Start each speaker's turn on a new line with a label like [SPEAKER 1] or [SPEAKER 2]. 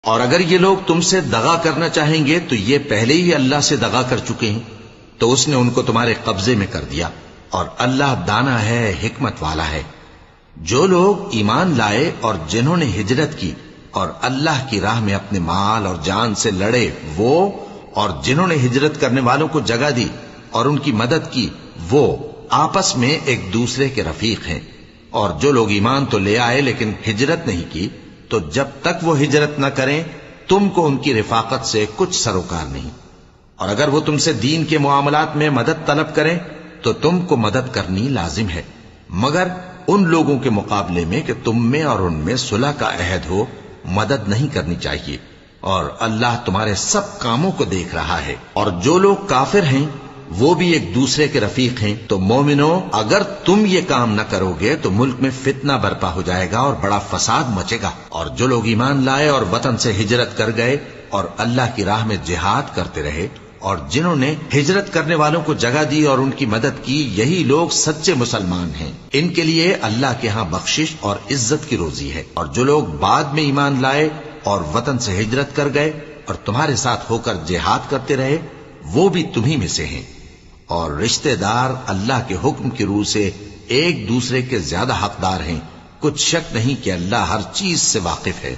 [SPEAKER 1] اور اگر یہ لوگ تم سے دغا کرنا چاہیں گے تو یہ پہلے ہی اللہ سے دغا کر چکے ہیں، تو اس نے ان کو تمہارے قبضے میں کر دیا، اور اللہ دانا ہے، حکمت والا ہے۔ جو لوگ ایمان لائے اور جنہوں نے ہجرت کی اور اللہ کی راہ میں اپنے مال اور جان سے لڑے، وہ اور جنہوں نے ہجرت کرنے والوں کو جگہ دی اور ان کی مدد کی، وہ آپس میں ایک دوسرے کے رفیق ہیں۔ اور جو لوگ ایمان تو لے آئے لیکن ہجرت نہیں کی، تو جب تک وہ ہجرت نہ کریں تم کو ان کی رفاقت سے کچھ سروکار نہیں۔ اور اگر وہ تم سے دین کے معاملات میں مدد طلب کریں تو تم کو مدد کرنی لازم ہے، مگر ان لوگوں کے مقابلے میں کہ تم میں اور ان میں صلح کا عہد ہو مدد نہیں کرنی چاہیے، اور اللہ تمہارے سب کاموں کو دیکھ رہا ہے۔ اور جو لوگ کافر ہیں وہ بھی ایک دوسرے کے رفیق ہیں۔ تو مومنو، اگر تم یہ کام نہ کرو گے تو ملک میں فتنہ برپا ہو جائے گا اور بڑا فساد مچے گا۔ اور جو لوگ ایمان لائے اور وطن سے ہجرت کر گئے اور اللہ کی راہ میں جہاد کرتے رہے، اور جنہوں نے ہجرت کرنے والوں کو جگہ دی اور ان کی مدد کی، یہی لوگ سچے مسلمان ہیں۔ ان کے لیے اللہ کے ہاں بخشش اور عزت کی روزی ہے۔ اور جو لوگ بعد میں ایمان لائے اور وطن سے ہجرت کر گئے اور تمہارے ساتھ ہو کر جہاد کرتے رہے، وہ بھی تمہیں میں سے ہیں۔ اور رشتہ دار اللہ کے حکم کی روح سے ایک دوسرے کے زیادہ حقدار ہیں، کچھ شک نہیں کہ اللہ ہر چیز سے واقف ہے۔